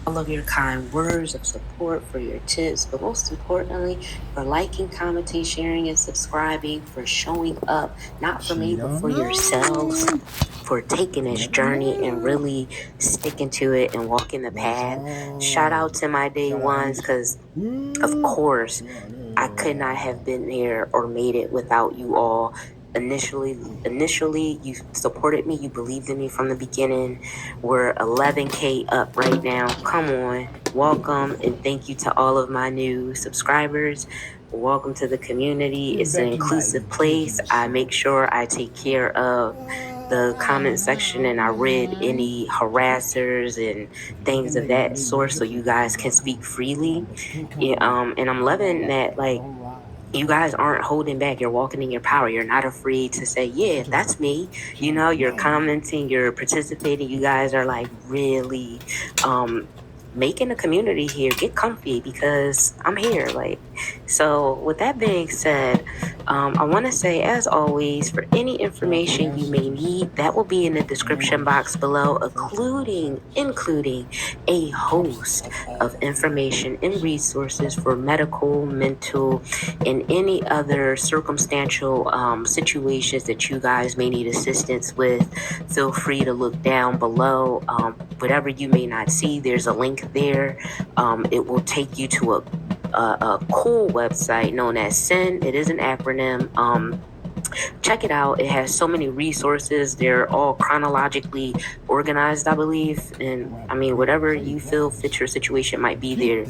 all of your kind words of support, for your tips, but most importantly, for liking, commenting, sharing, and subscribing, for showing up, not for me, but for yourselves, for taking this journey and really sticking to it and walking the path. Shout out to my day ones, because of course, I could not have been there or made it without you all. Initially, you supported me. You believed in me from the beginning. We're 11K up right now. Come on, welcome, and thank you to all of my new subscribers. Welcome to the community. It's an inclusive place. I make sure I take care of the comment section, and I read any harassers and things of that sort, so you guys can speak freely. And I'm loving that, like, you guys aren't holding back. You're walking in your power. You're not afraid to say, yeah, that's me. You know, you're commenting, you're participating. You guys are like really making a community here. Get comfy, because I'm here. Like, so with that being said, I want to say, as always, for any information you may need, that will be in the description box below, including a host of information and resources for medical, mental, and any other circumstantial situations that you guys may need assistance with. Feel free to look down below. Whatever you may not see, there's a link there. It will take you to a cool website known as SEN. It is an acronym. Check it out. It has so many resources. They're all chronologically organized, I believe. And I mean, whatever you feel fits your situation might be there.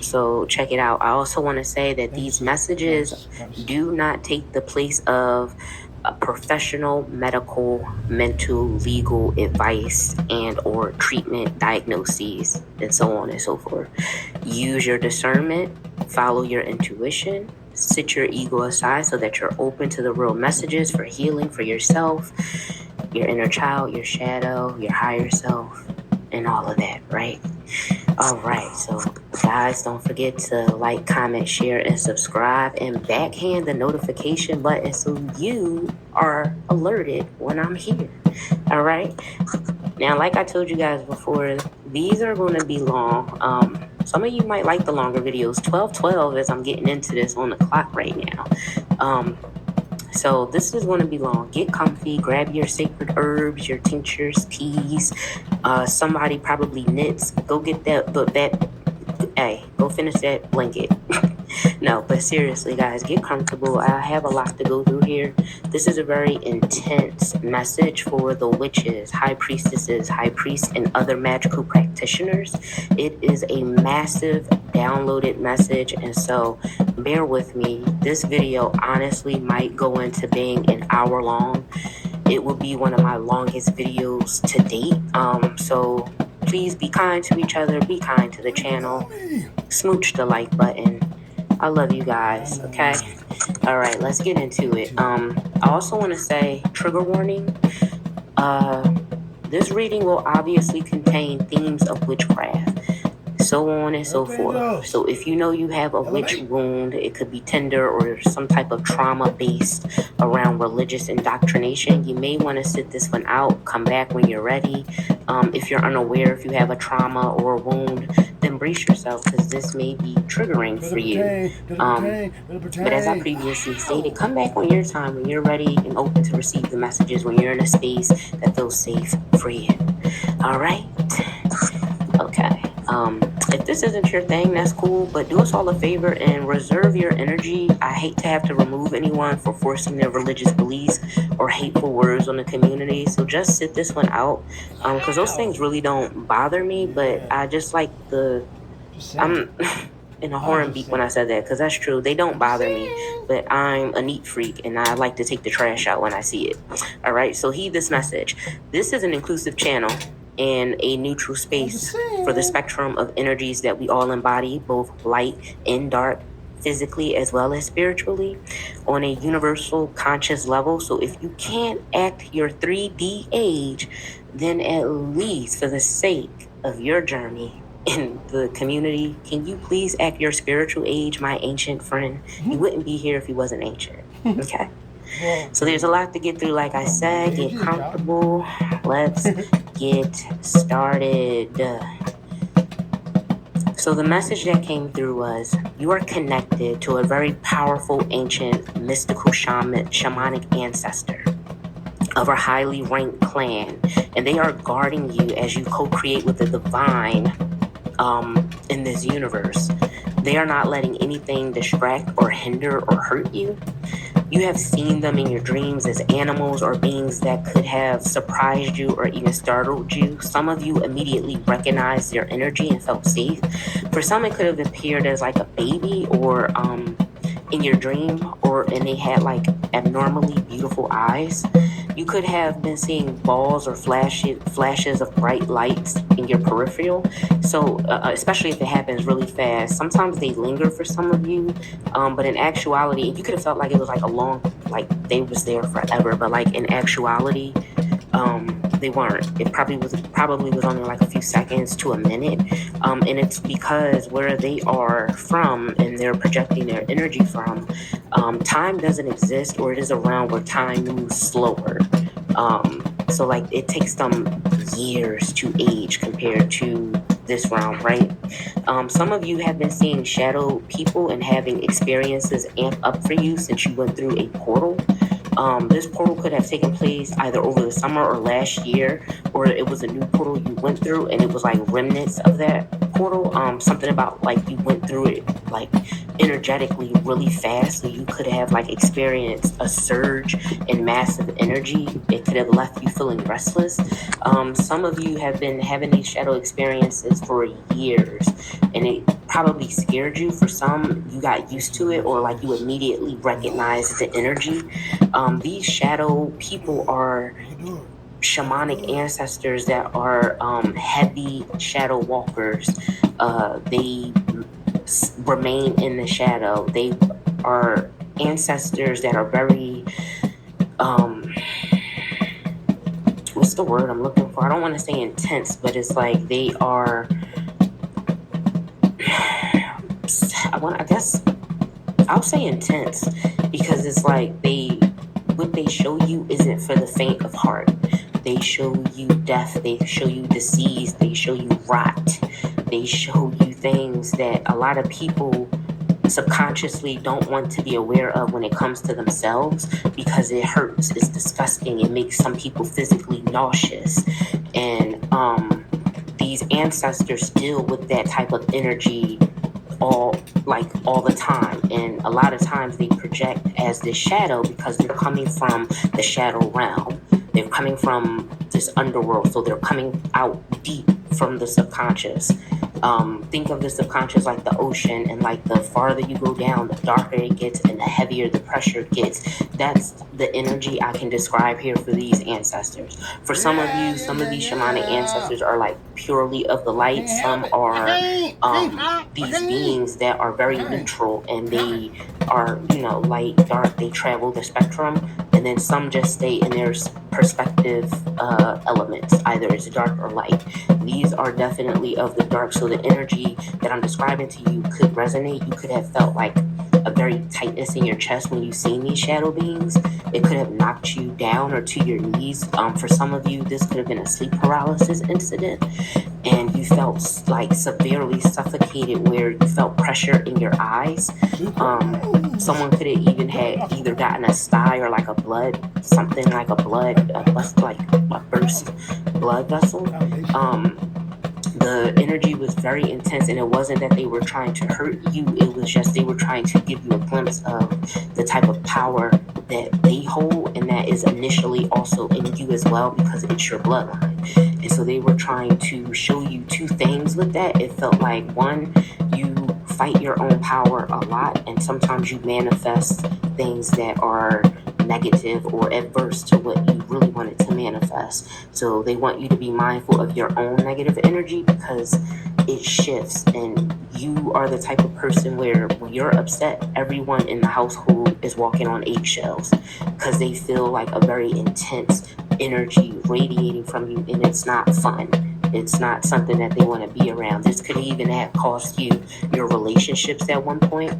So check it out. I also want to say that these messages do not take the place of professional medical, mental, legal advice and or treatment diagnoses, and so on and so forth. Use your discernment, follow your intuition, sit your ego aside so that you're open to the real messages for healing for yourself, your inner child, your shadow, your higher self, and all of that, right? All right, so guys, don't forget to like, comment, share, and subscribe, and backhand the notification button so you are alerted when I'm here. All right. Now, like I told you guys before, these are going to be long. Some of you might like the longer videos. 12:12 as I'm getting into this on the clock right now. So this is going to be long. Get comfy, grab your sacred herbs, your tinctures, teas. Somebody probably knits. Go get hey, go finish that blanket. No, but seriously, guys, get comfortable. I have a lot to go through here. This is a very intense message for the witches, high priestesses, high priests, and other magical practitioners. It is a massive downloaded message, and so bear with me. This video honestly might go into being an hour long. It will be one of my longest videos to date. So please be kind to each other, be kind to the channel, smooch the like button. I love you guys, okay? All right, let's get into it. I also want to say, trigger warning. This reading will obviously contain themes of witchcraft, so on and so forth. So if you know you have a witch wound, it could be tender or some type of trauma based around religious indoctrination, you may want to sit this one out, come back when you're ready. If you're unaware, if you have a trauma or a wound, then brace yourself, because this may be triggering for you. But as I previously stated, come back when you're time, when you're ready and open to receive the messages, when you're in a space that feels safe for you. All right? Okay. If this isn't your thing, that's cool, but do us all a favor and reserve your energy. I hate to have to remove anyone for forcing their religious beliefs or hateful words on the community, so just sit this one out, because those things really don't bother me, but I just like I'm in a horn beat when I said that, because that's true. They don't bother me, but I'm a neat freak, and I like to take the trash out when I see it. All right, so heed this message. This is an inclusive channel and a neutral space for the spectrum of energies that we all embody, both light and dark, physically as well as spiritually, on a universal conscious level. So if you can't act your 3D age, then at least for the sake of your journey in the community, can you please act your spiritual age, my ancient friend? You wouldn't be here if you wasn't ancient, okay? So there's a lot to get through. Like I said, get comfortable. Let's get started. So the message that came through was, you are connected to a very powerful, ancient, mystical shamanic ancestor of a highly ranked clan, and they are guarding you as you co-create with the divine in this universe. They are not letting anything distract or hinder or hurt you. You have seen them in your dreams as animals or beings that could have surprised you or even startled you. Some of you immediately recognized their energy and felt safe. For some, it could have appeared as like a baby or in your dream, and they had like abnormally beautiful eyes. You could have been seeing balls or flashes of bright lights in your peripheral. So especially if it happens really fast, sometimes they linger for some of you. But in actuality, you could have felt like it was like a long, like they was there forever. But like in actuality, they weren't. It probably was only like a few seconds to a minute. And it's because where they are from and they're projecting their energy from, time doesn't exist, or it is a realm where time moves slower. So like it takes them years to age compared to this realm, right? Some of you have been seeing shadow people and having experiences amp up for you since you went through a portal. This portal could have taken place either over the summer or last year, or it was a new portal you went through and it was like remnants of that portal. Something about like you went through it like energetically really fast, so you could have like experienced a surge in massive energy. It could have left you feeling restless. Some of you have been having these shadow experiences for years, and it probably scared you. For some, you got used to it, or like you immediately recognized the energy. These shadow people are shamanic ancestors that are heavy shadow walkers. They remain in the shadow. They are ancestors that are very what's the word I'm looking for? I don't want to say intense, but it's like they are I guess I'll say intense, because it's like what they show you isn't for the faint of heart. They show you death, they show you disease, they show you rot, they show you things that a lot of people subconsciously don't want to be aware of when it comes to themselves, because it hurts, it's disgusting, it makes some people physically nauseous. And these ancestors deal with that type of energy all the time, and a lot of times they project as this shadow because they're coming from the shadow realm. They're coming from this underworld, so they're coming out deep from the subconscious. Think of the subconscious like the ocean, and like the farther you go down, the darker it gets and the heavier the pressure gets. That's the energy I can describe here for these ancestors. For some of you, some of these shamanic ancestors are like purely of the light. Some are these beings that are very neutral, and they are, light, dark, they travel the spectrum. And then some just stay in their perspective elements, either it's dark or light. These are definitely of the dark, so the energy that I'm describing to you could resonate. You could have felt like a very tightness in your chest when you seen these shadow beings. It could have knocked you down or to your knees. For some of you, this could have been a sleep paralysis incident, and you felt like severely suffocated, where you felt pressure in your eyes. Someone could have even had either gotten a sty or like a burst blood vessel. The energy was very intense, and it wasn't that they were trying to hurt you, it was just they were trying to give you a glimpse of the type of power that they hold, and that is initially also in you as well, because it's your bloodline. And so they were trying to show you two things with that. It felt like, one, you fight your own power a lot, and sometimes you manifest things that are negative or adverse to what you really wanted to manifest. So they want you to be mindful of your own negative energy, because it shifts, and you are the type of person where when you're upset, everyone in the household is walking on eggshells, because they feel like a very intense energy radiating from you, and it's not fun. It's not something that they want to be around. This could even have cost you your relationships at one point.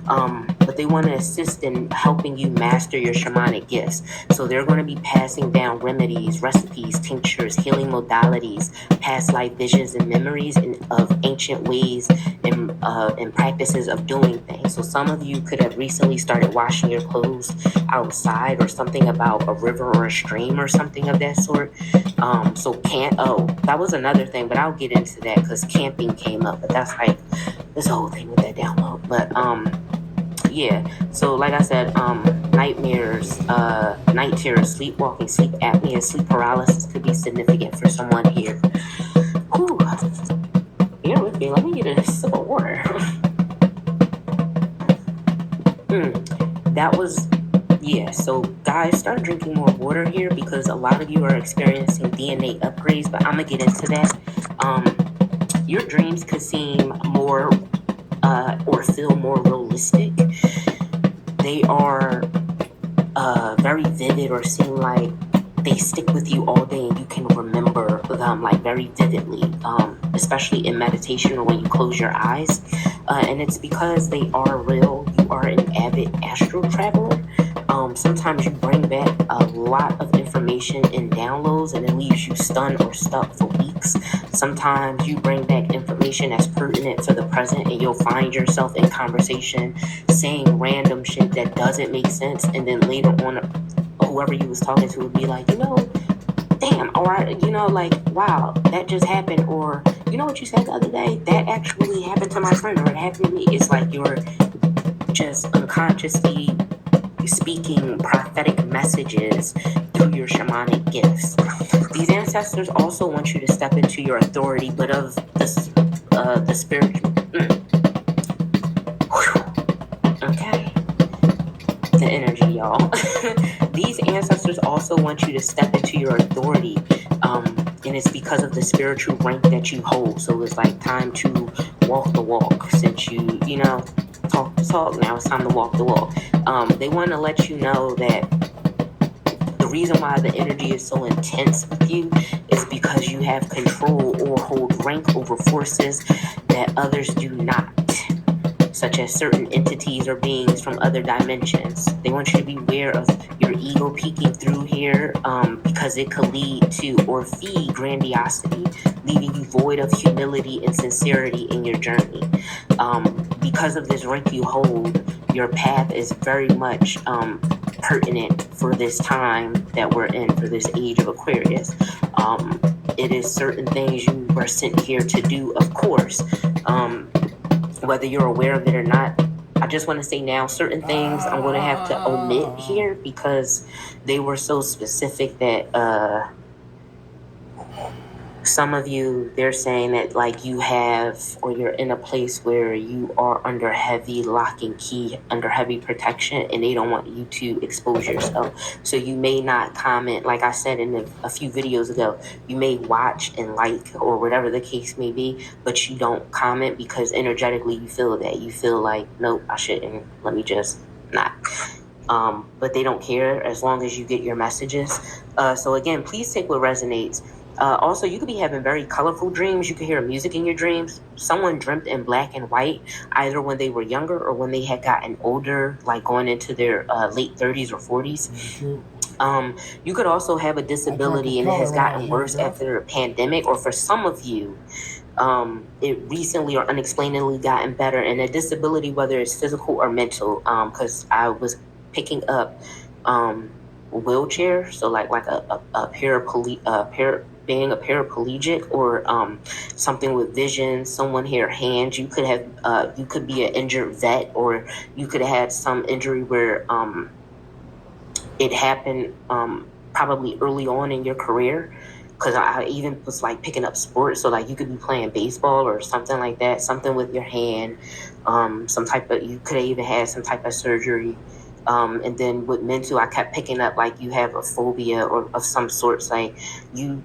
But they want to assist in helping you master your shamanic gifts. So they're going to be passing down remedies, recipes, tinctures, healing modalities, past life visions and memories of ancient ways and practices of doing things. So some of you could have recently started washing your clothes outside, or something about a river or a stream or something of that sort. That was another thing, but I'll get into that because camping came up. But that's like this whole thing with that download. But yeah. So like I said, nightmares, night terrors, sleepwalking, sleep apnea, sleep paralysis could be significant for someone here. Whew. Bear with me. Let me get a sip of water. That was. Yeah, so guys, start drinking more water here because a lot of you are experiencing DNA upgrades, but I'm gonna get into that. Your dreams could seem more or feel more realistic. They are very vivid or seem like they stick with you all day and you can remember them like very vividly, especially in meditation or when you close your eyes. And it's because they are real. You are an avid astral traveler. Sometimes you bring back a lot of information in downloads and it leaves you stunned or stuck for weeks. Sometimes you bring back information that's pertinent for the present and you'll find yourself in conversation saying random shit that doesn't make sense, and then later on whoever you was talking to would be like, damn, or like, wow, that just happened, or you know what you said the other day, that actually happened to my friend, or it happened to me. It's like you're just unconsciously speaking prophetic messages through your shamanic gifts. These ancestors also want you to step into your authority, but of the spiritual. Okay. The energy, y'all. These ancestors also want you to step into your authority, and it's because of the spiritual rank that you hold. So it's like time to walk the walk. Since you talk the talk, now it's time to walk the walk. They want to let you know that the reason why the energy is so intense with you is because you have control or hold rank over forces that others do not, such as certain entities or beings from other dimensions. They want you to be aware of your ego peeking through here, because it could lead to or feed grandiosity, leaving you void of humility and sincerity in your journey. Because of this rank you hold, your path is very much pertinent for this time that we're in, for this age of Aquarius. It is certain things you were sent here to do, of course. Whether you're aware of it or not, I just want to say now, certain things I'm going to have to omit here because they were so specific that some of you, they're saying that like you have, or you're in a place where you are under heavy lock and key, under heavy protection, and they don't want you to expose yourself. So you may not comment, like I said in a few videos ago, you may watch and like, or whatever the case may be, but you don't comment because energetically you feel that. You feel like, nope, I shouldn't. Let me just not. But they don't care as long as you get your messages. So again, please take what resonates. Also, you could be having very colorful dreams. You could hear music in your dreams. Someone dreamt in black and white, either when they were younger or when they had gotten older, like going into their late 30s or 40s. You could also have a disability and it has gotten worse after a pandemic, or for some of you, it recently or unexplainably gotten better. And a disability, whether it's physical or mental, because I was picking up wheelchair, so like being a paraplegic, or something with vision, someone here hands. You could have you could be an injured vet, or you could have had some injury where it happened probably early on in your career. Because I even was like picking up sports, so like you could be playing baseball or something like that, something with your hand, you could have even had some type of surgery. And then with mental, I kept picking up like you have a phobia or of some sorts, like you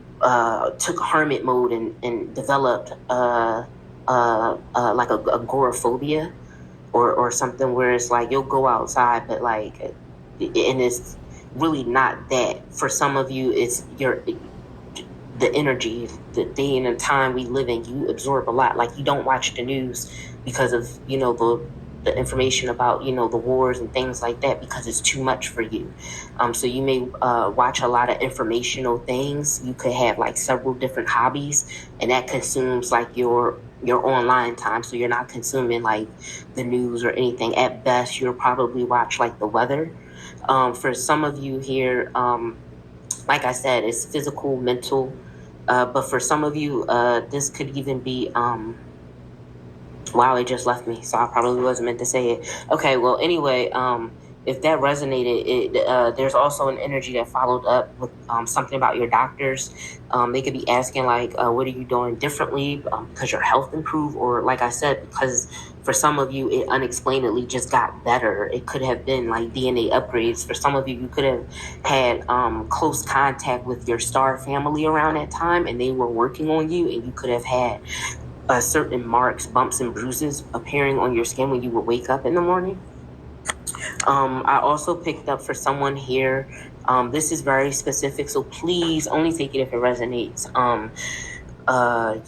took hermit mode and developed like agoraphobia or something where it's like you'll go outside, but like, and it's really not that. For some of you, it's the energy, the day and the time we live in, you absorb a lot. Like you don't watch the news because of, the the information about, the wars and things like that, because it's too much for you. So you may watch a lot of informational things. You could have like several different hobbies, and that consumes like your online time. So you're not consuming like the news or anything. At best, you'll probably watch like the weather. For some of you here, like I said, it's physical, mental. But for some of you, this could even be wow, it just left me, so I probably wasn't meant to say it. Okay, well, anyway, if that resonated, there's also an energy that followed up with something about your doctors. They could be asking, like, what are you doing differently because your health improved? Or, like I said, because for some of you, it unexplainedly just got better. It could have been like DNA upgrades. For some of you, you could have had close contact with your star family around that time, and they were working on you, and you could have had certain marks, bumps, and bruises appearing on your skin when you would wake up in the morning. I also picked up for someone here, this is very specific, so please only take it if it resonates.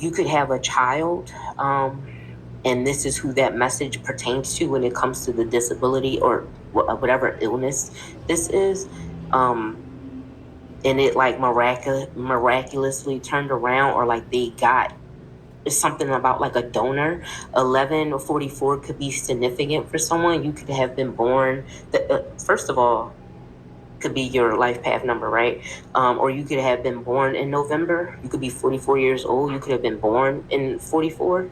You could have a child, and this is who that message pertains to when it comes to the disability or whatever illness this is. And it like miraculously turned around, or like they got something about like a donor. 1144 could be significant for someone. You could have been born, first of all, could be your life path number, right? Or you could have been born in November. You could be 44 years old. You could have been born in 44.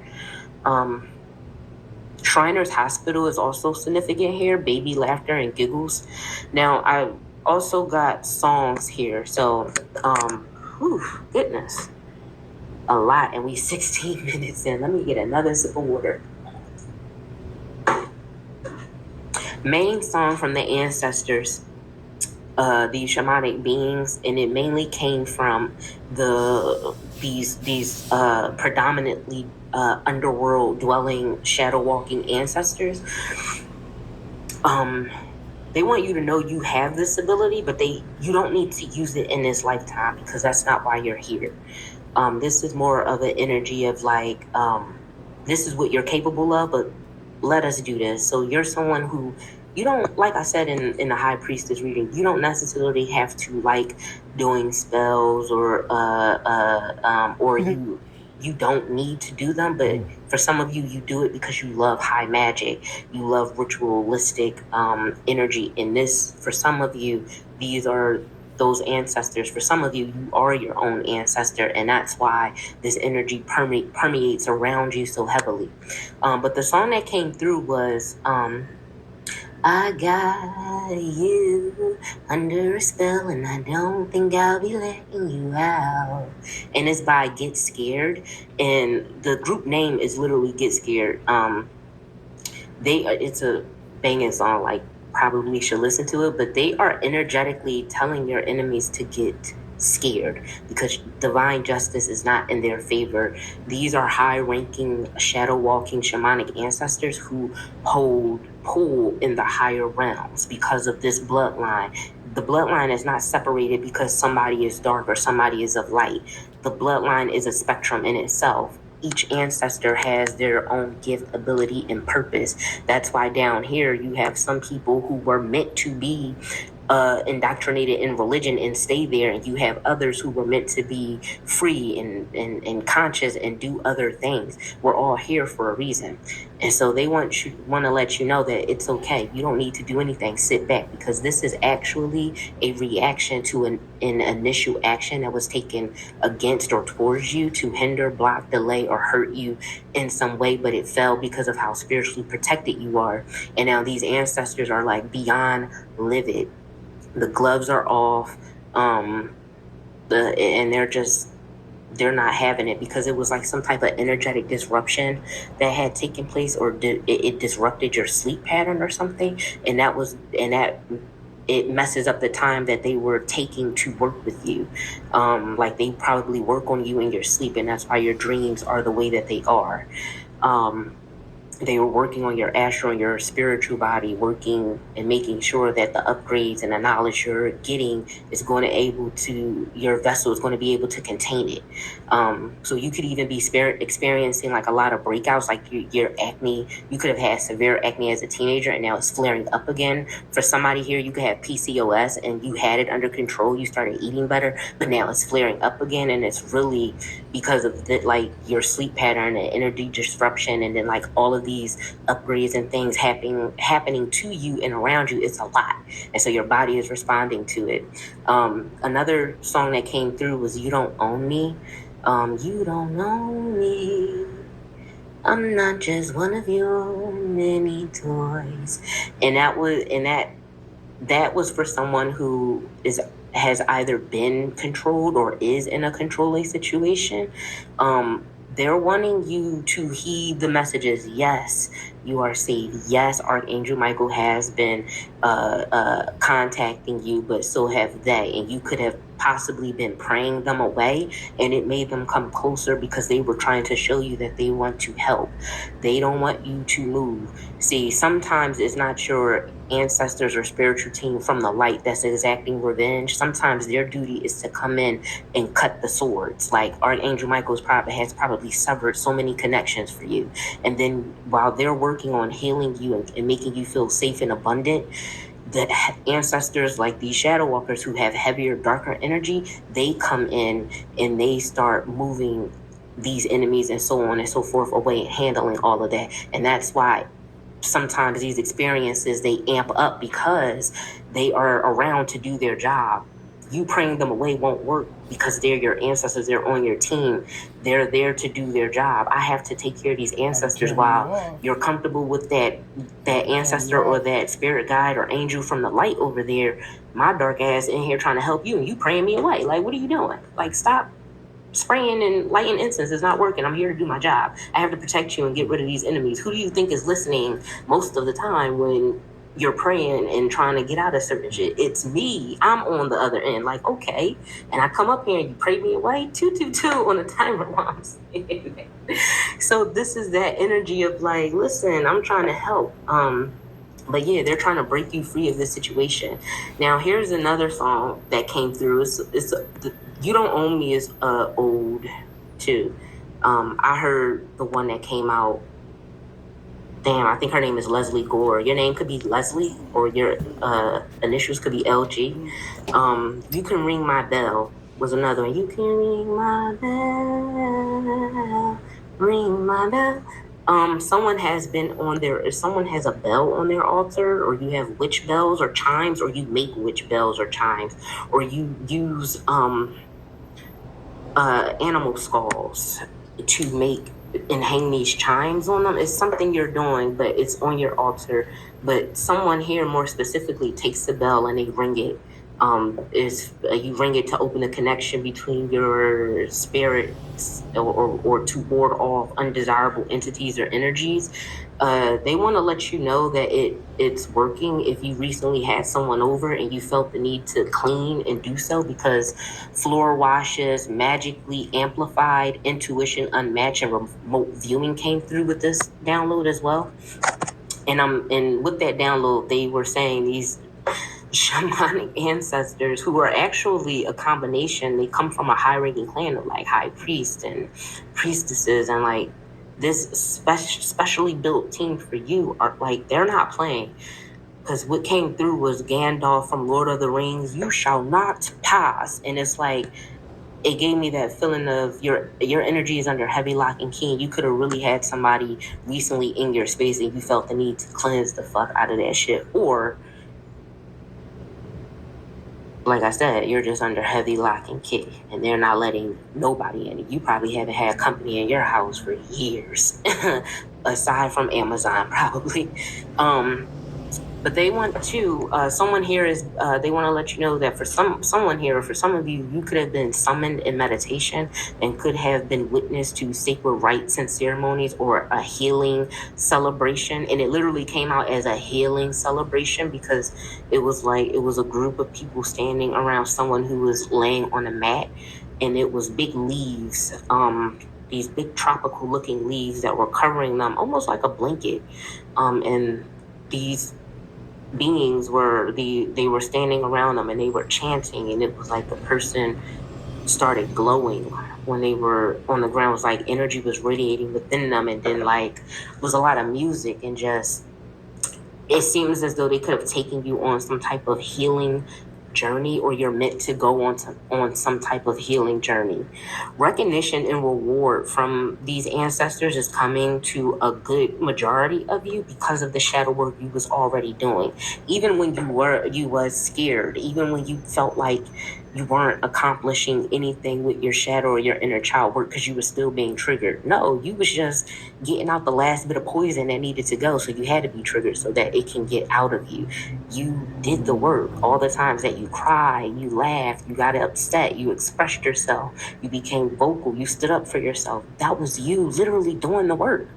Shriners Hospital is also significant here. Baby laughter and giggles. Now, I also got songs here. So, goodness. A lot, and we 16 minutes in. Let me get another sip of water. Main song from the ancestors, these shamanic beings, and it mainly came from these predominantly underworld dwelling, shadow walking ancestors. They want you to know you have this ability, but you don't need to use it in this lifetime, because that's not why you're here. This is more of an energy of like, this is what you're capable of, but let us do this. So you're someone who, you don't, like I said in the High Priestess reading, you don't necessarily have to like doing spells or you don't need to do them, but for some of you, you do it because you love high magic, you love ritualistic energy. In this, for some of you, these are those ancestors. For some of you, you are your own ancestor, and that's why this energy permeates around you so heavily. But the song that came through was I got you under a spell, and I don't think I'll be letting you out. And it's by Get Scared, and the group name is literally Get Scared. It's a banging song, like probably should listen to it, but they are energetically telling your enemies to get scared, because divine justice is not in their favor. These are high-ranking, shadow-walking shamanic ancestors who pull in the higher realms because of this bloodline. The bloodline is not separated because somebody is dark or somebody is of light. The bloodline is a spectrum in itself. Each ancestor has their own gift, ability, and purpose. That's why down here you have some people who were meant to be indoctrinated in religion and stay there, and you have others who were meant to be free and conscious and do other things. We're all here for a reason, and so they want to let you know that it's okay. You don't need to do anything. Sit back, because this is actually a reaction to an initial action that was taken against or towards you to hinder, block, delay, or hurt you in some way, but it fell because of how spiritually protected you are. And now these ancestors are like beyond livid. The gloves are off, and they're not having it, because it was like some type of energetic disruption that had taken place, or it disrupted your sleep pattern or something, and it messes up the time that they were taking to work with you. Like they probably work on you in your sleep, and that's why your dreams are the way that they are. they were working on your astral and your spiritual body, working and making sure that the upgrades and the knowledge you're getting is going to able to, your vessel is going to be able to contain it. So you could even be experiencing like a lot of breakouts, like your acne. You could have had severe acne as a teenager and now it's flaring up again. For somebody here, you could have PCOS and you had it under control. You started eating better, but now it's flaring up again, and it's really because of the, like your sleep pattern and energy disruption, and then like all of these upgrades and things happening to you and around you. It's a lot, and so your body is responding to it. Another song that came through was "You Don't Own Me." You don't own me. I'm not just one of your many toys. And that was for someone who has either been controlled or is in a controlling situation. They're wanting you to heed the messages. Yes, you are safe. Yes, Archangel Michael has been contacting you, but so have they. And you could have possibly been praying them away, and it made them come closer because they were trying to show you that they want to help. They don't want you to move. See, sometimes it's not your ancestors or spiritual team from the light that's exacting revenge. Sometimes their duty is to come in and cut the swords. Like Archangel Michael's has probably severed so many connections for you. And then while they're working on healing you and making you feel safe and abundant, the ancestors, like these shadow walkers who have heavier, darker energy, they come in and they start moving these enemies and so on and so forth away and handling all of that. And that's why sometimes these experiences, they amp up because they are around to do their job. You praying them away won't work because they're your ancestors. They're on your team. They're there to do their job. I have to take care of these ancestors while you're comfortable with that ancestor or that spirit guide or angel from the light over there. My dark ass in here trying to help you, and you praying me away. Like, what are you doing? Like, stop spraying and lighting incense is not working. I'm here to do my job. I have to protect you and get rid of these enemies. Who do you think is listening most of the time when you're praying and trying to get out of certain shit? It's me. I'm on the other end. Like, okay. And I come up here and you pray me away. 222 on the timer while I'm saying that. So this is that energy of like, listen, I'm trying to help. But yeah, they're trying to break you free of this situation. Now, here's another song that came through. You Don't Own Me is old too. I heard the one that came out. Damn, I think her name is Leslie Gore. Your name could be Leslie, or your initials could be LG. You Can Ring My Bell was another one. You can ring my bell, ring my bell. Someone has been on there. If someone has a bell on their altar, or you have witch bells or chimes, or you make witch bells or chimes, or you use animal skulls to make and hang these chimes on them. It's something you're doing, but it's on your altar. But someone here more specifically takes the bell and they ring it. You ring it to open a connection between your spirits or to ward off undesirable entities or energies. They want to let you know that it's working. If you recently had someone over and you felt the need to clean and do so, because floor washes, magically amplified, intuition unmatched, and remote viewing came through with this download as well. And with that download, they were saying these shamanic ancestors, who are actually a combination. They come from a high-ranking clan of like high priests and priestesses, and like this specially built team for you are like, they're not playing. Because what came through was Gandalf from Lord of the Rings, "You shall not pass." And it's like, it gave me that feeling of your energy is under heavy lock and key. You could have really had somebody recently in your space and you felt the need to cleanse the fuck out of that shit. Or, like I said, you're just under heavy lock and key, and they're not letting nobody in. You probably haven't had company in your house for years, aside from Amazon, probably. But they want to, someone here is, they want to let you know that for someone here, or for some of you, you could have been summoned in meditation and could have been witness to sacred rites and ceremonies or a healing celebration. And it literally came out as a healing celebration because it was a group of people standing around someone who was laying on a mat, and it was big leaves, these big tropical looking leaves that were covering them almost like a blanket. And these beings they were standing around them and they were chanting, and it was like the person started glowing when they were on the ground. It was like energy was radiating within them, and then like it was a lot of music, and just it seems as though they could have taken you on some type of healing journey, or you're meant to go on some type of healing journey. Recognition and reward from these ancestors is coming to a good majority of you because of the shadow work you was already doing. Even when you was scared, even when you felt like you weren't accomplishing anything with your shadow or your inner child work because you were still being triggered. No, you was just getting out the last bit of poison that needed to go. So you had to be triggered so that it can get out of you. You did the work. All the times that you cried, you laughed, you got upset, you expressed yourself, you became vocal, you stood up for yourself. That was you literally doing the work.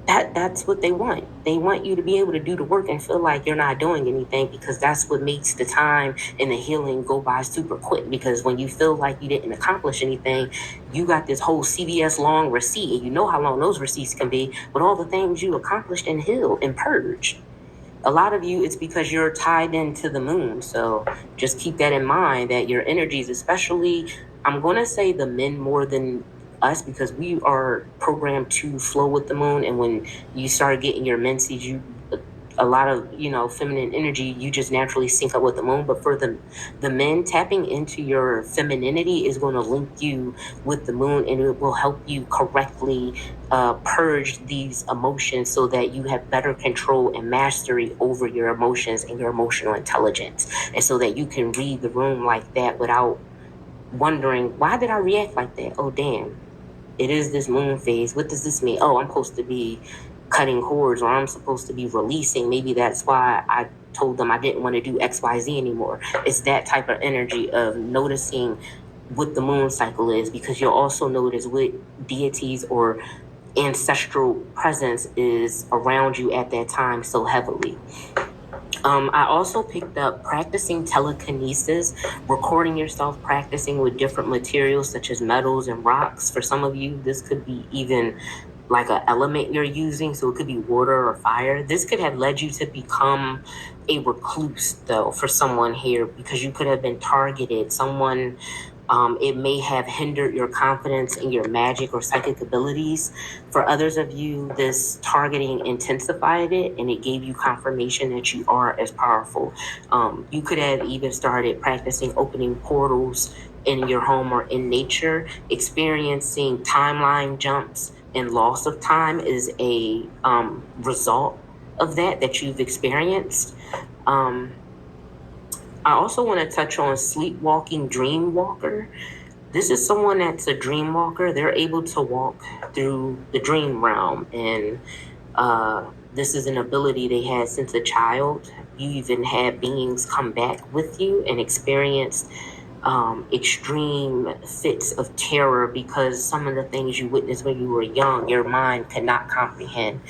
That's what they want. They want you to be able to do the work and feel like you're not doing anything, because that's what makes the time and the healing go by super quick. Because when you feel like you didn't accomplish anything, you got this whole CVS long receipt, and you know how long those receipts can be, but all the things you accomplished and healed and purged. A lot of you, it's because you're tied into the moon. So just keep that in mind, that your energies, especially, I'm going to say the men more than us, because we are programmed to flow with the moon. And when you start getting your menses, a lot of feminine energy, you just naturally sync up with the moon. But for the men, tapping into your femininity is going to link you with the moon, and it will help you correctly purge these emotions so that you have better control and mastery over your emotions and your emotional intelligence, and so that you can read the room like that without wondering, why did I react like that? Oh damn, it is this moon phase. What does this mean? Oh, I'm supposed to be cutting cords, or I'm supposed to be releasing. Maybe that's why I told them I didn't want to do XYZ anymore. It's that type of energy of noticing what the moon cycle is, because you'll also notice what deities or ancestral presence is around you at that time so heavily. I also picked up practicing telekinesis, recording yourself practicing with different materials such as metals and rocks. For some of you, this could be even like an element you're using, so it could be water or fire. This could have led you to become a recluse, though, for someone here, because you could have been targeted. Someone it may have hindered your confidence in your magic or psychic abilities. For others of you, this targeting intensified it, and it gave you confirmation that you are as powerful. You could have even started practicing opening portals in your home or in nature. Experiencing timeline jumps and loss of time is a result of that you've experienced. I also want to touch on sleepwalking dream walker. This is someone that's a dream walker. They're able to walk through the dream realm, and this is an ability they had since a child. You even had beings come back with you and experience extreme fits of terror, because some of the things you witnessed when you were young, your mind could not comprehend.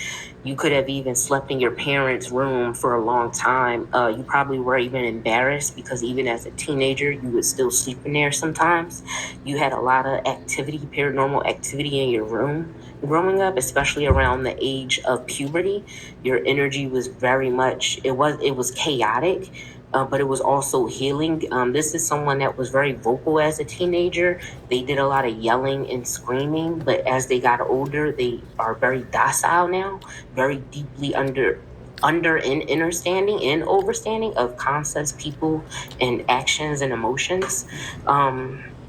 You could have even slept in your parents' room for a long time. You probably were even embarrassed, because even as a teenager, you would still sleep in there sometimes. You had a lot of activity, paranormal activity in your room growing up, especially around the age of puberty. Your energy was very much, it was chaotic. But it was also healing. This is someone that was very vocal as a teenager. They did a lot of yelling and screaming, but as they got older, they are very docile now, very deeply under and understanding and overstanding of concepts, people, and actions and emotions.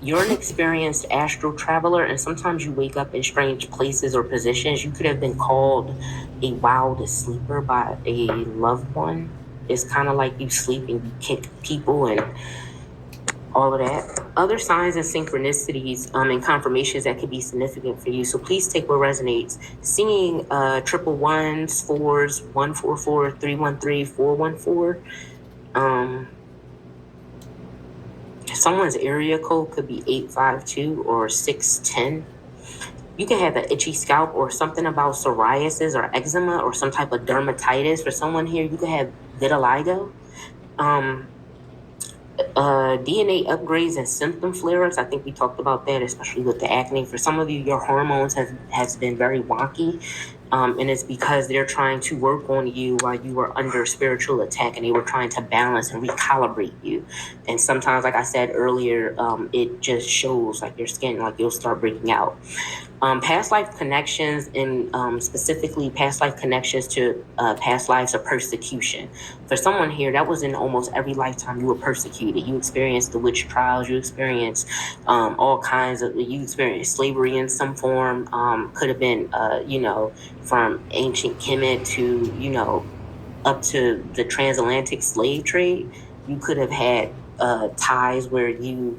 You're an experienced astral traveler, and sometimes you wake up in strange places or positions. You could have been called a wild sleeper by a loved one. It's kind of like you sleep and you kick people and all of that. Other signs and synchronicities and confirmations that could be significant for you. So please take what resonates. Seeing triple ones, fours, 144, 313, 414. Someone's area code could be 852 or 610. You can have an itchy scalp or something about psoriasis or eczema or some type of dermatitis. For someone here, you could have vitiligo. DNA upgrades and symptom flare-ups. I think we talked about that, especially with the acne. For some of you, your hormones has been very wonky. And it's because they're trying to work on you while you were under spiritual attack, and they were trying to balance and recalibrate you. And sometimes, like I said earlier, it just shows, like your skin, like you'll start breaking out. Past life connections, and specifically past life connections to past lives of persecution. For someone here, that was in almost every lifetime you were persecuted. You experienced the witch trials. You experienced all kinds of. You experienced slavery in some form. Could have been, from ancient Kemet to, up to the transatlantic slave trade. You could have had ties where you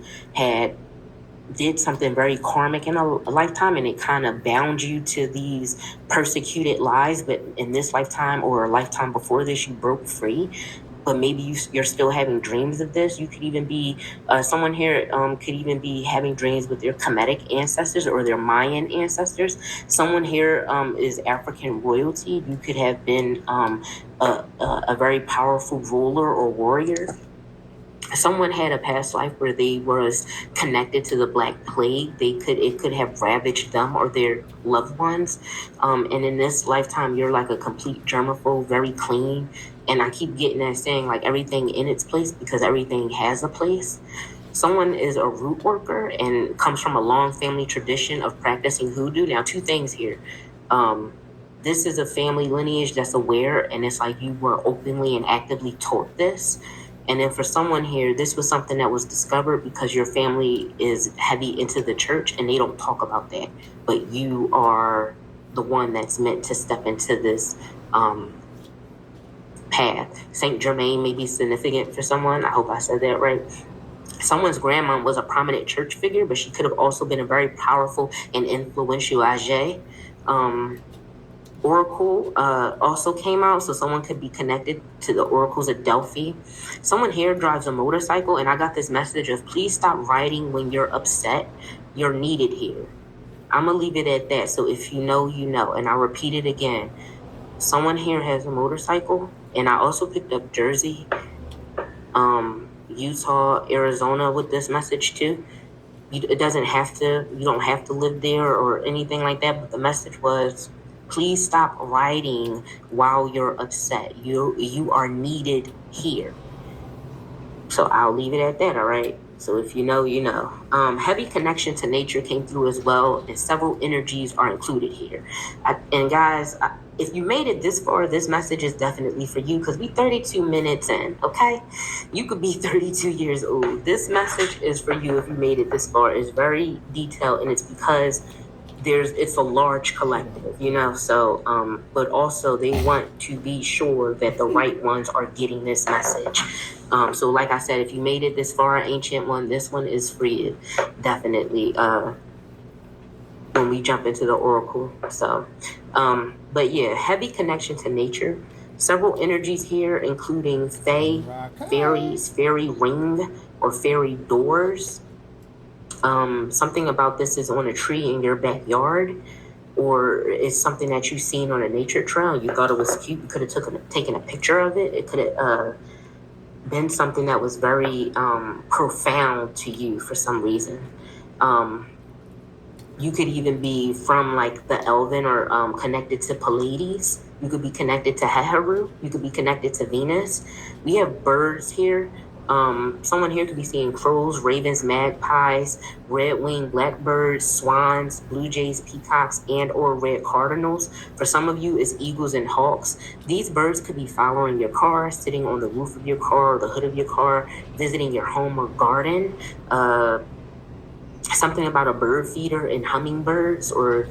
did something very karmic in a lifetime, and it kind of bound you to these persecuted lives. But in this lifetime or a lifetime before this, you broke free. But maybe you're still having dreams of this. You could even be, someone here could even be having dreams with their Kemetic ancestors or their Mayan ancestors. Someone here is African royalty. You could have been a very powerful ruler or warrior. Someone had a past life where they was connected to the Black Plague. It could have ravaged them or their loved ones. And in this lifetime, you're like a complete germaphobe, very clean. And I keep getting that saying, like, everything in its place, because everything has a place. Someone is a root worker and comes from a long family tradition of practicing hoodoo. Now, two things here. This is a family lineage that's aware, and it's like you were openly and actively taught this. And then for someone here, this was something that was discovered because your family is heavy into the church and they don't talk about that. But you are the one that's meant to step into this path. Saint Germain may be significant for someone. I hope I said that right. Someone's grandma was a prominent church figure, but she could have also been a very powerful and influential age. Oracle also came out, so someone could be connected to the oracles of Delphi. Someone here drives a motorcycle, and I got this message of, please stop riding when you're upset. You're needed here. I'm gonna leave it at that. So if you know, you know. And I'll repeat it again. Someone here has a motorcycle, and I also picked up Jersey, Utah, Arizona with this message too. You don't have to live there or anything like that, but the message was, please stop riding while you're upset. You are needed here. So I'll leave it at that, all right? So if you know, you know. Heavy connection to nature came through as well, and several energies are included here. And guys, if you made it this far, this message is definitely for you, because we 32 minutes in, okay? You could be 32 years old. This message is for you if you made it this far. It's very detailed, and it's because it's a large collective, so but also they want to be sure that the right ones are getting this message. So like I said, if you made it this far, ancient one, this one is for you, definitely, when we jump into the oracle. So but yeah, heavy connection to nature, several energies here, including fae, fairies, fairy ring, or fairy doors. Something about this is on a tree in your backyard, or it's something that you've seen on a nature trail. You thought it was cute. You could have taken a picture of it. It could have been something that was very profound to you for some reason. You could even be from like the Elven or connected to Pleiades. You could be connected to Heharu. You could be connected to Venus. We have birds here. Someone here could be seeing crows, ravens, magpies, red-winged blackbirds, swans, blue jays, peacocks, and or red cardinals. For some of you, it's eagles and hawks. These birds could be following your car, sitting on the roof of your car or the hood of your car, visiting your home or garden. Something about a bird feeder and hummingbirds, or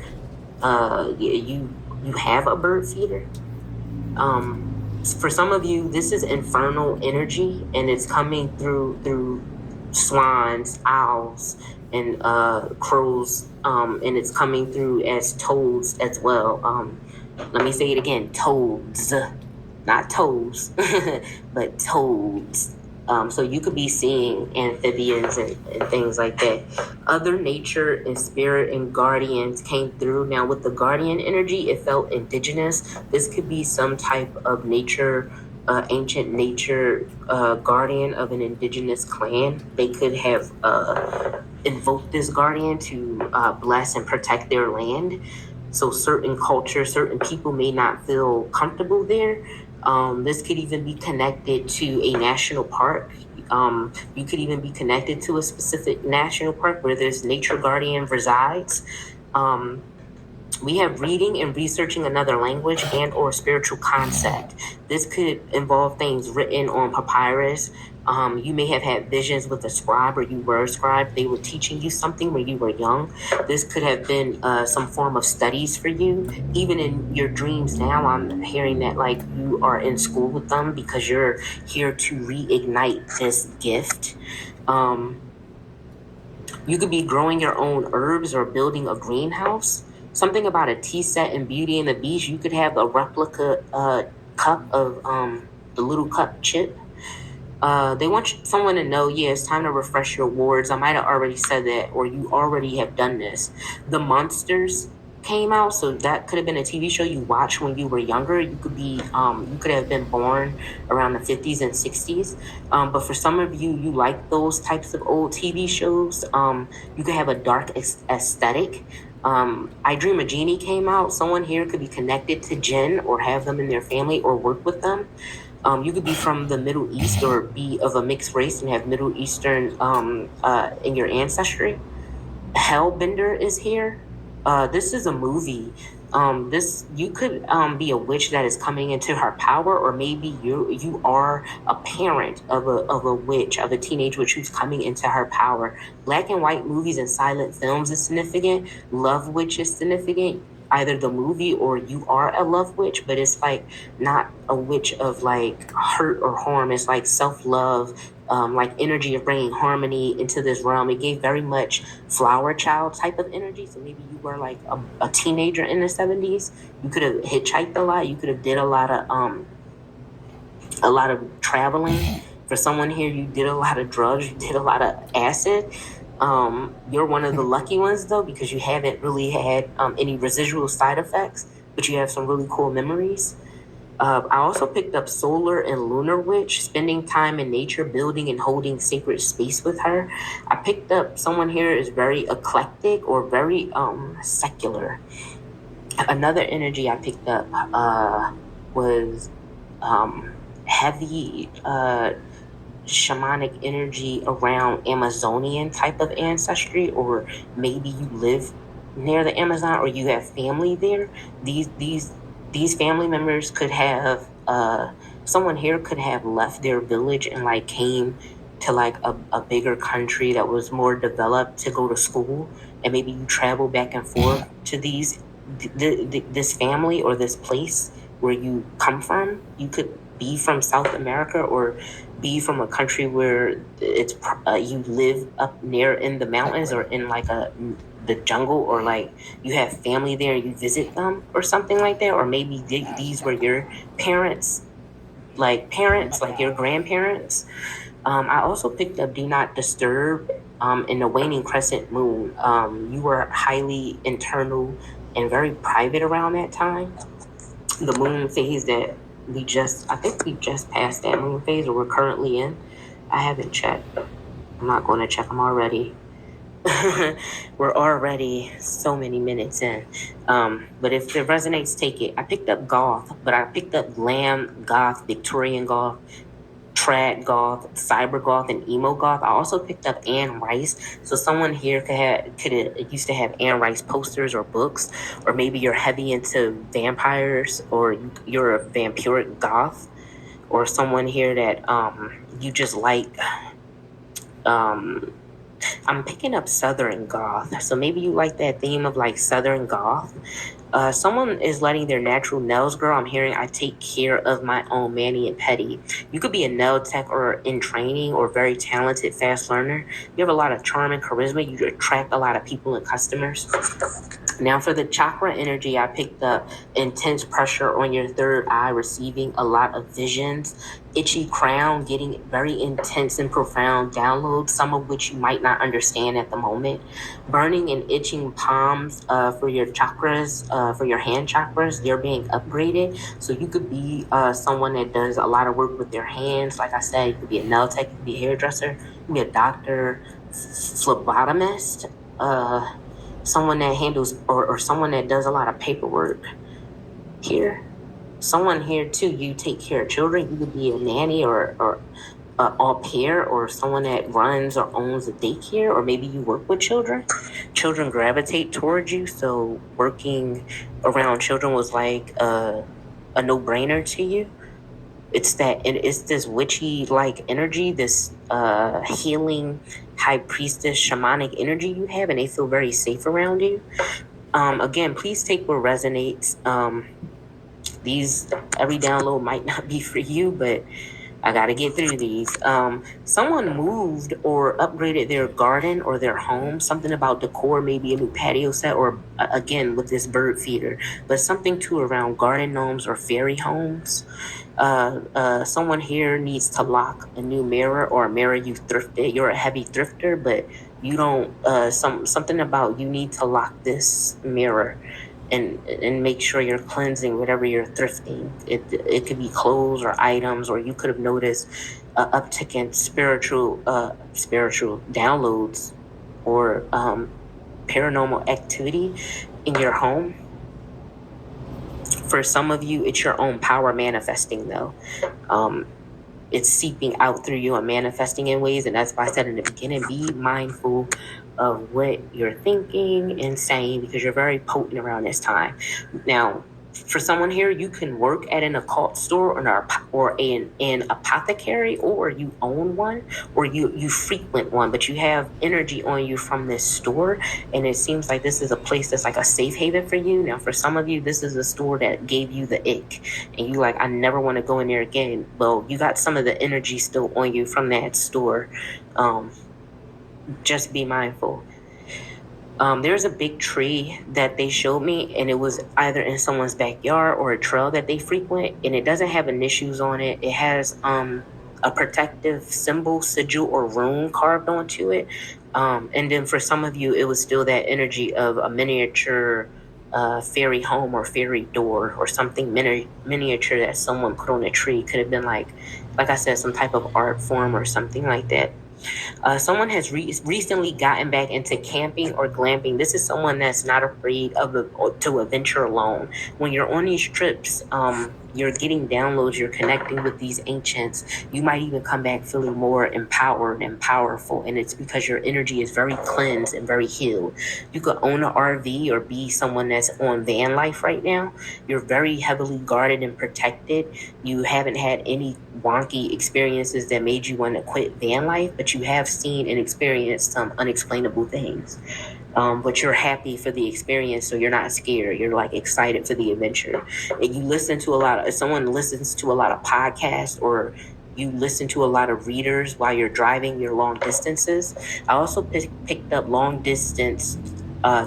you have a bird feeder. For some of you, this is infernal energy, and it's coming through swans, owls, and crows, and it's coming through as toads as well. Let me say it again, toads, not toes, but toads. So you could be seeing amphibians and things like that. Other nature and spirit and guardians came through. Now with the guardian energy, it felt indigenous. This could be some type of nature ancient nature guardian of an indigenous clan. They could have invoked this guardian to bless and protect their land. So certain cultures, certain people may not feel comfortable there. This could even be connected to a national park. You could even be connected to a specific national park where this nature guardian resides. We have reading and researching another language and or spiritual concept. This could involve things written on papyrus. You may have had visions with a scribe, or you were a scribe. They were teaching you something when you were young. This could have been some form of studies for you. Even in your dreams now, I'm hearing that like you are in school with them because you're here to reignite this gift. You could be growing your own herbs or building a greenhouse. Something about a tea set in Beauty and the Beast. You could have a replica cup of the little cup chip. They want someone to know, yeah, it's time to refresh your wards. I might have already said that, or you already have done this. The Monsters came out, so that could have been a TV show you watched when you were younger. You could have been born around the 50s and 60s. But for some of you, you like those types of old TV shows. You could have a dark aesthetic. I Dream a Genie came out. Someone here could be connected to jinn or have them in their family or work with them. You could be from the Middle East or be of a mixed race and have Middle Eastern in your ancestry. Hellbender is here. This is a movie. This you could be a witch that is coming into her power, or maybe you are a parent of a witch, of a teenage witch who's coming into her power. Black and white movies and silent films is significant. Love Witch is significant. Either the movie or you are a love witch, but it's like not a witch of like hurt or harm. It's like self-love, like energy of bringing harmony into this realm. It gave very much flower child type of energy. So maybe you were like a teenager in the 70s. You could have hitchhiked a lot. You could have did a lot of traveling. For someone here, you did a lot of drugs. You did a lot of acid. You're one of the lucky ones though, because you haven't really had any residual side effects, but you have some really cool memories. I also picked up Solar and Lunar Witch, spending time in nature, building and holding sacred space with her. I picked up someone here is very eclectic or very secular. Another energy I picked up was heavy shamanic energy around Amazonian type of ancestry, or maybe you live near the Amazon or you have family there. These family members could have someone here could have left their village and like came to like a bigger country that was more developed to go to school, and maybe you travel back and forth to this family or this place where you come from. You could be from South America or be from a country where it's you live up near in the mountains or in like the jungle, or like you have family there and you visit them or something like that. Or maybe these were your parents like your grandparents. I also picked up Do Not Disturb in the waning crescent moon. You were highly internal and very private around that time. The moon phase that I think we just passed that moon phase, or we're currently in. I haven't checked. I'm not going to check. I'm already. We're already so many minutes in. But if it resonates, take it. I picked up goth, but I picked up glam goth, Victorian goth, trad goth, cyber goth, and emo goth. I also picked up Anne Rice. So someone here could used to have Anne Rice posters or books, or maybe you're heavy into vampires, or you're a vampiric goth, or someone here that you just like. I'm picking up Southern goth. So maybe you like that theme of like Southern goth. Someone is letting their natural nails grow. I'm hearing I take care of my own mani and pedi. You could be a nail tech or in training or very talented, fast learner. You have a lot of charm and charisma. You attract a lot of people and customers. Now for the chakra energy, I picked up intense pressure on your third eye, receiving a lot of visions, itchy crown, getting very intense and profound downloads, some of which you might not understand at the moment. Burning and itching palms for your chakras, for your hand chakras, they're being upgraded. So you could be someone that does a lot of work with their hands. Like I said, you could be a nail tech, you could be a hairdresser, you could be a doctor, phlebotomist, someone that handles or someone that does a lot of paperwork here. Someone here too, you take care of children. You could be a nanny or au pair, or someone that runs or owns a daycare, or maybe you work with children. Children gravitate towards you, so working around children was like a no-brainer to you. It's this witchy like energy, this healing high priestess shamanic energy you have, and they feel very safe around you. Again, please take what resonates. These every download might not be for you, but I got to get through these. Someone moved or upgraded their garden or their home. Something about decor, maybe a new patio set, or again with this bird feeder, but something too around garden gnomes or fairy homes. Someone here needs to lock a new mirror or a mirror you thrifted. You're a heavy thrifter, but you don't. Something about you need to lock this mirror and make sure you're cleansing whatever you're thrifting. It could be clothes or items, or you could have noticed uptick in spiritual downloads or paranormal activity in your home. For some of you, it's your own power manifesting, though. It's seeping out through you and manifesting in ways, and that's why I said in the beginning, be mindful of what you're thinking and saying, because you're very potent around this time. Now, for someone here, you can work at an occult store or an apothecary, or you own one, or you frequent one, but you have energy on you from this store, and it seems like this is a place that's like a safe haven for you. Now, for some of you, this is a store that gave you the ick, and you like, I never want to go in there again. Well, you got some of the energy still on you from that store. Just be mindful. There's a big tree that they showed me, and it was either in someone's backyard or a trail that they frequent, and it doesn't have initials on it. It has a protective symbol, sigil, or rune carved onto it. And then for some of you, it was still that energy of a miniature fairy home or fairy door or something miniature that someone put on a tree. Could have been like I said, some type of art form or something like that. Someone has recently gotten back into camping or glamping. This is someone that's not afraid to adventure alone. When you're on these trips, you're getting downloads, you're connecting with these ancients. You might even come back feeling more empowered and powerful, and it's because your energy is very cleansed and very healed. You could own an RV or be someone that's on van life right now. You're very heavily guarded and protected. You haven't had any wonky experiences that made you want to quit van life, but you have seen and experienced some unexplainable things. But you're happy for the experience, so you're not scared. You're like excited for the adventure. And you listen to someone listens to a lot of podcasts, or you listen to a lot of readers while you're driving your long distances. I also picked up long distance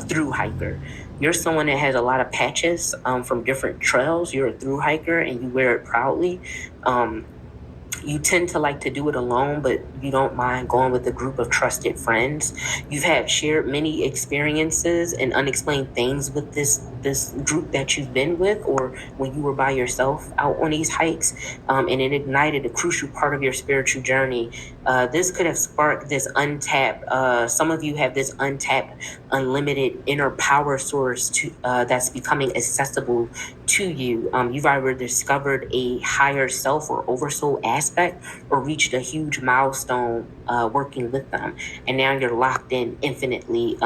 through hiker. You're someone that has a lot of patches from different trails. You're a through hiker and you wear it proudly. You tend to like to do it alone, but you don't mind going with a group of trusted friends. You've had shared many experiences and unexplained things with this group that you've been with, or when you were by yourself out on these hikes, and it ignited a crucial part of your spiritual journey. This could have sparked this untapped, some of you have this untapped, unlimited inner power source that's becoming accessible to you. You've either discovered a higher self or oversoul aspect, or reached a huge milestone working with them, and now you're locked in infinitely.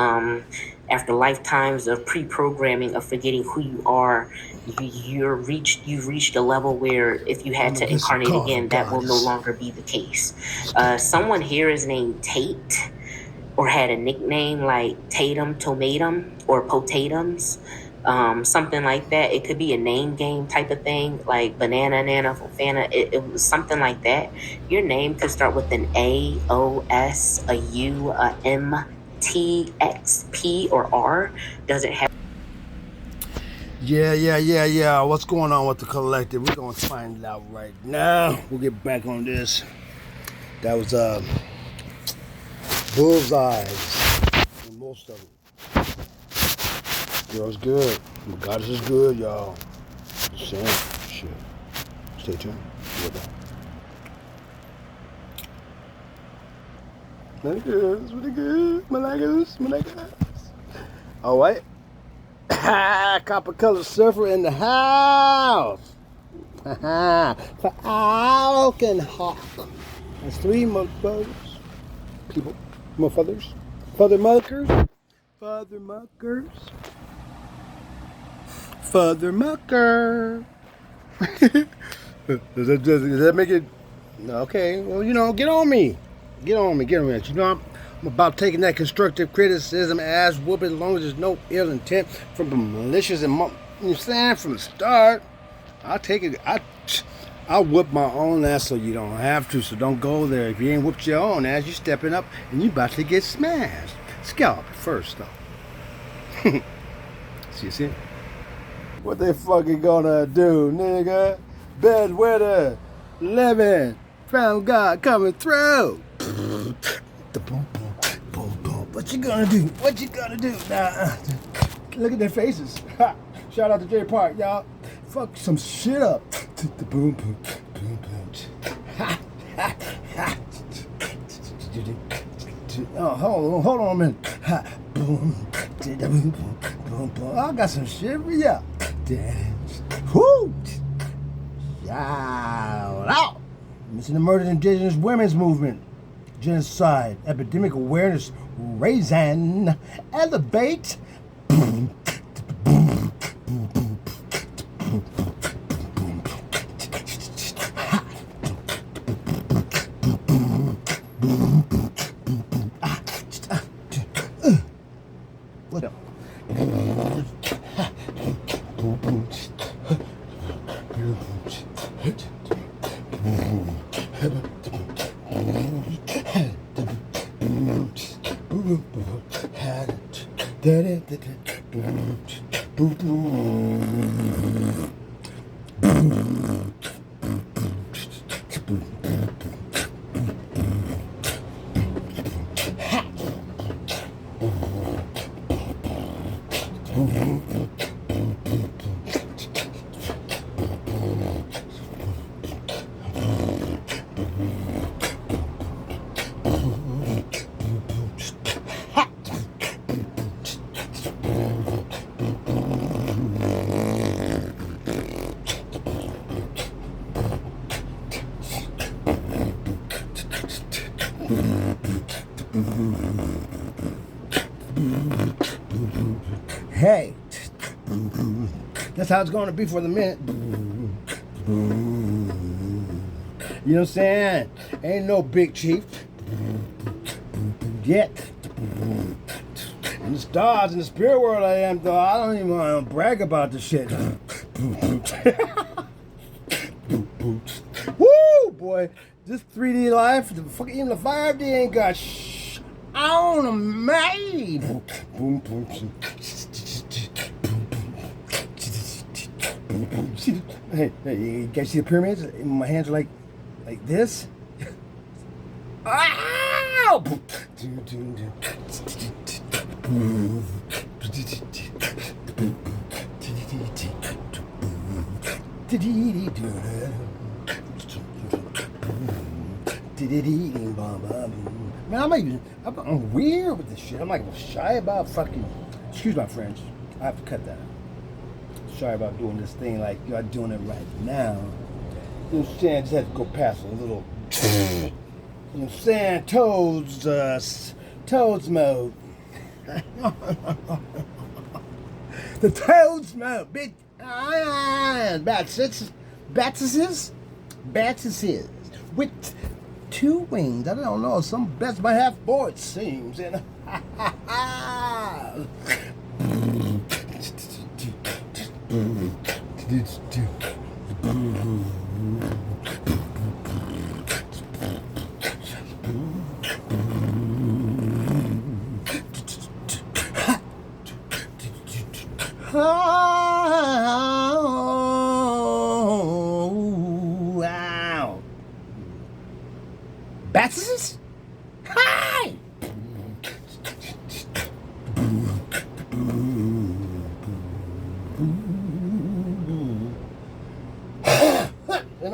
After lifetimes of pre-programming of forgetting who you are, you've reached a level where if you had to incarnate again, that will no longer be the case. Someone here is named Tate, or had a nickname like Tatum, Tomatum, or Potatoes. Something like that. It could be a name game type of thing, like Banana, Nana, Fofana. It was something like that. Your name could start with an A, O, S, a U, a M, T, X, P, or R. Doesn't have Yeah. What's going on with the collective? We're gonna find it out right now. We'll get back on this. That was bullseyes. And most of them. Girl's good. My goddess is good, y'all. Just saying. Shit. Stay tuned. Be right back. Really good. It's really good. Malagas. All right. Copper Color Surfer in the house. Falcon Hawk. That's 3 motherfuckers. People. Motherfuckers. Father muckers. Does that make it? Okay. Well, get on me. You know, I'm about taking that constructive criticism as whooping as long as there's no ill intent from the malicious and from the start. I'll take it. I'll whoop my own ass so you don't have to. So don't go there. If you ain't whooped your own ass, you stepping up and you about to get smashed. Scalp first though. See? What they fucking gonna do, nigga? Bedwetter, living, found God coming through. What you gonna do? Nah, look at their faces. Shout out to Jay Park, y'all. Fuck some shit up. Boom. Oh, hold on a minute. Boom. I got some shit for ya. Dance. Whoo! Shout out. Missing the murdered indigenous women's movement. Genocide. Epidemic awareness. Raising. Elevate. What up? Hey, that's how it's going to be for the minute. You know what I'm saying? Ain't no big chief yet. In the stars, in the spirit world I am, though. I don't even want to brag about this shit. Woo, boy. This 3D life, even the 5D ain't got on me. Hey, you guys see the pyramids? My hands are like this. Ow! Man, I'm weird with this shit. I'm like shy about fucking. Excuse my French. I have to cut that. Shy about doing this thing like you're doing it right now. You know what I'm saying? Just have to go past a little. You know what I'm saying? Toads mode. The toads mode, bitch. Bats with 2 wings. I don't know. Some bats might have 4, it seems. And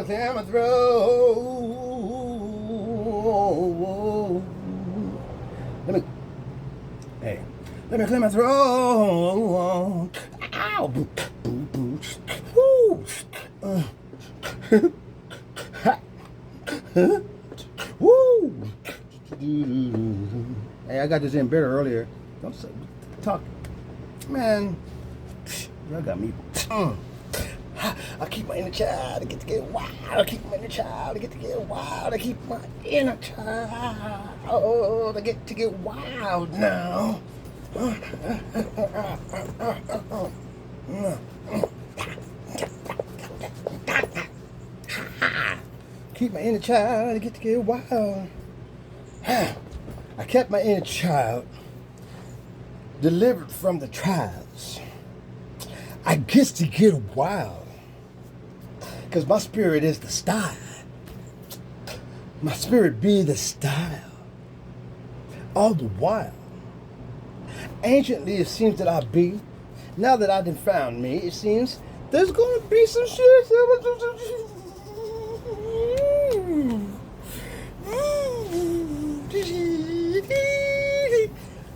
clear my throat. Let me, hey, let me clear my throat. Ow! Woo! Woo! Hey, I got this in better earlier. Don't talk, man. Y'all got me. I keep my inner child. I get to get wild. I keep my inner child. I get to get wild. I keep my inner child. Oh, I get to get wild now. Keep my inner child. I get to get wild. I kept my inner child delivered from the trials. I guess to get wild, because my spirit is the style. My spirit be the style. All the while, anciently it seems that I be. Now that I done found me, it seems there's gonna be some shit.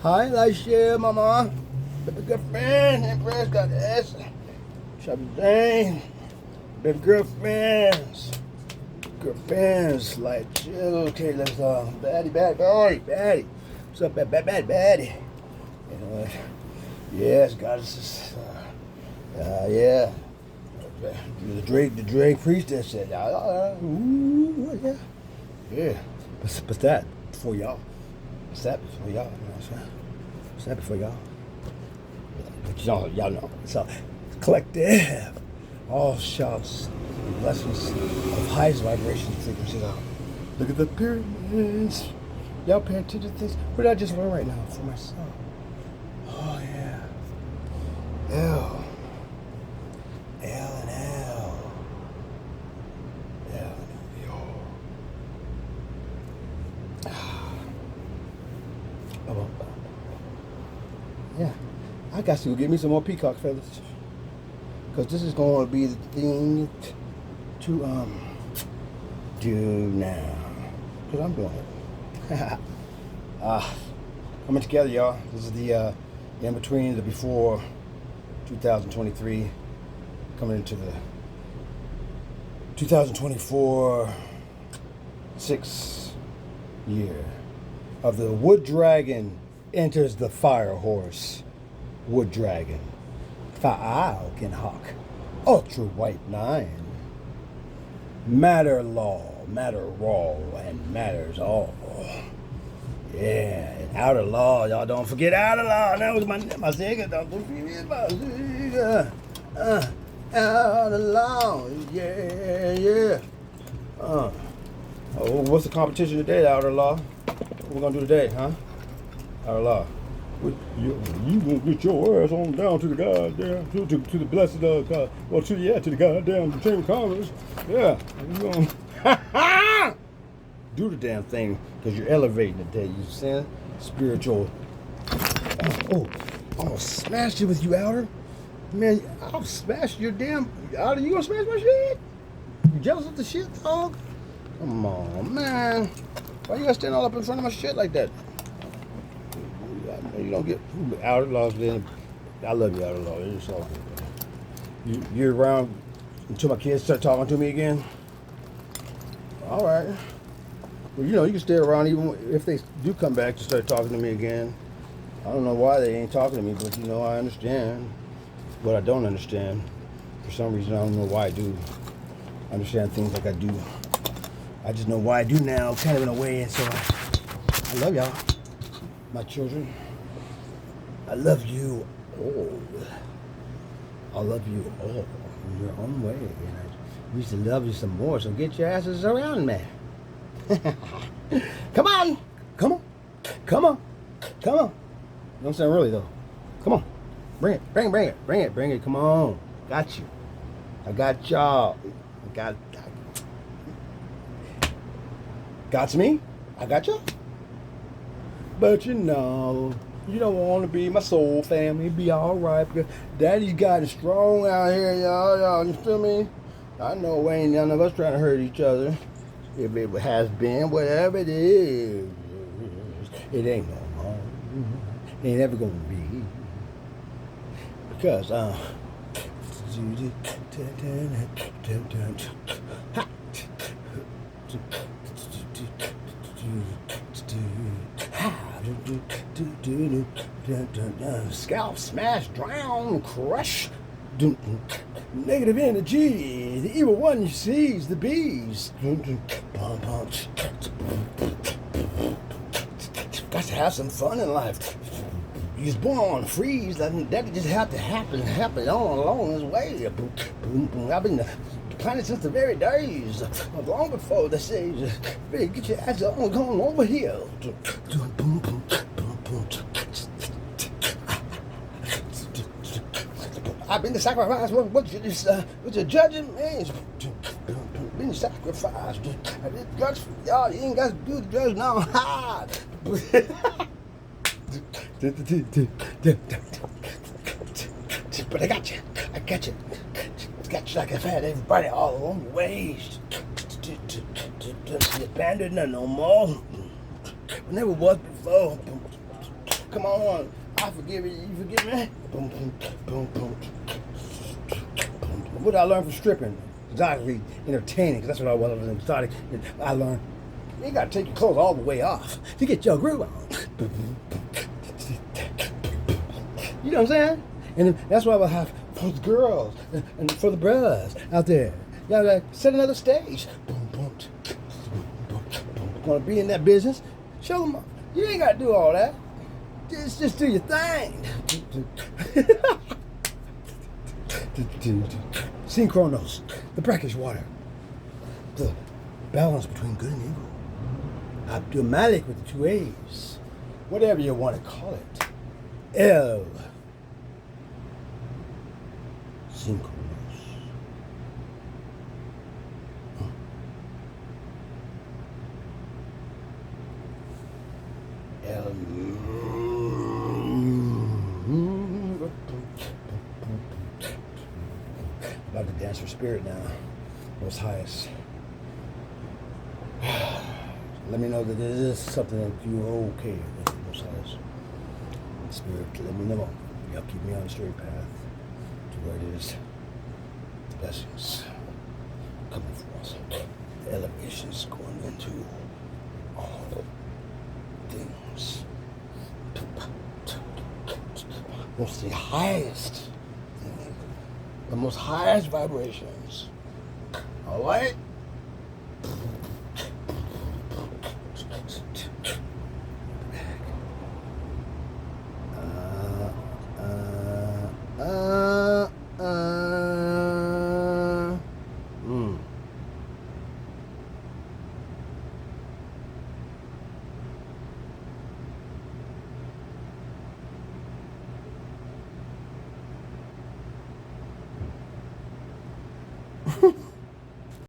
Hi, like share, mama. Baby girlfriend, Empress got the S. Shabby Dane. Baby girlfriends. Girlfriends, like chill. Okay, let's baddie. What's up, baddie? You know what? Yes, goddesses. Yeah. The Drake priestess said, ooh, yeah. Yeah. What's that for y'all? What's that before y'all? You know what I'm saying? What's that before y'all? But y'all know. It's all collective. All shouts and blessings of highest vibrations and frequencies out. Look at the pyramids. Y'all paying attention to this? What did I just learn right now for myself? Oh, yeah. L. L and L. L and L. Oh. Yeah. I got to go get me some more peacock feathers. Because this is going to be the thing to do now. Because I'm doing it. Coming together, y'all. This is the in between, the before 2023, coming into the 2024 6th year of the wood dragon enters the fire horse. Wood dragon, Falcon hawk, ultra white 9, matter law, matter raw, and matters all. Yeah, and outer law, y'all don't forget outer law. That was my singer. Don't forget my singer. Outer law, yeah. Oh, what's the competition today, outer law? What we gonna do today, huh? Outer law. You gonna get your ass on down to the goddamn to the blessed God. Well, to the goddamn Chamber of Commerce. Yeah, you gonna do the damn thing because you're elevating today. You saying spiritual. Oh, I'm gonna smash it with you, Outer. Man, I'll smash your damn Outer. You gonna smash my shit? You jealous of the shit, dog? Come on, man. Why you gotta stand all up in front of my shit like that? You don't get outer laws. Then I love you, outer law. It's all good. You're around until my kids start talking to me again. All right. Well, you can stay around even if they do come back to start talking to me again. I don't know why they ain't talking to me, but I understand what I don't understand. For some reason, I don't know why I do understand things like I do. I just know why I do now, kind of in a way, and so I love y'all, my children. I love you all. I love you all in your own way. And I used to love you some more, so get your asses around me. Come on. Don't sound really, though. Come on. Bring it. Come on. Got you. I got y'all. Got me? I got y'all. But you don't want to be my soul family. Be all right. Because Daddy's got it strong out here, y'all. You feel me? I know ain't none of us trying to hurt each other. If it has been, whatever it is, it ain't no more. It ain't ever gonna be. Because, scalp, smash, drown, crush. Negative energy, the evil one sees the bees. Got to have some fun in life. He's born, freeze, that just have to happen on along his way. I've been the planet since the very days, long before the stage. Better get your ass on going over here. I've been the sacrifice. What your judging means? Been sacrificed. I did judge for y'all. You ain't got to do the judge now. Ha! But I got you. I got you. Got you like I've had everybody all along the ways. Abandoned no more. Never was before. Come on. I forgive you. You forgive me? What did I learn from stripping? Exotically entertaining, because that's what I was exotic. I learned you ain't got to take your clothes all the way off to get your groove on. You know what I'm saying? And that's why I will have for the girls and for the brothers out there. Y'all gotta set another stage. Want to be in that business? Show them up. You ain't got to do all that. Just do your thing. Synchronos, the brackish water, the balance between good and evil. Abdulmalik with the two A's, whatever you want to call it. El Synchronos. El about to dance for spirit now. Most highest. Let me know that this is something that you're okay with. Most highest. Spirit, let me know. Y'all keep me on the straight path to where it is. The blessings coming for us. The elevations going into all things. Most the highest. The most highest vibrations. All right?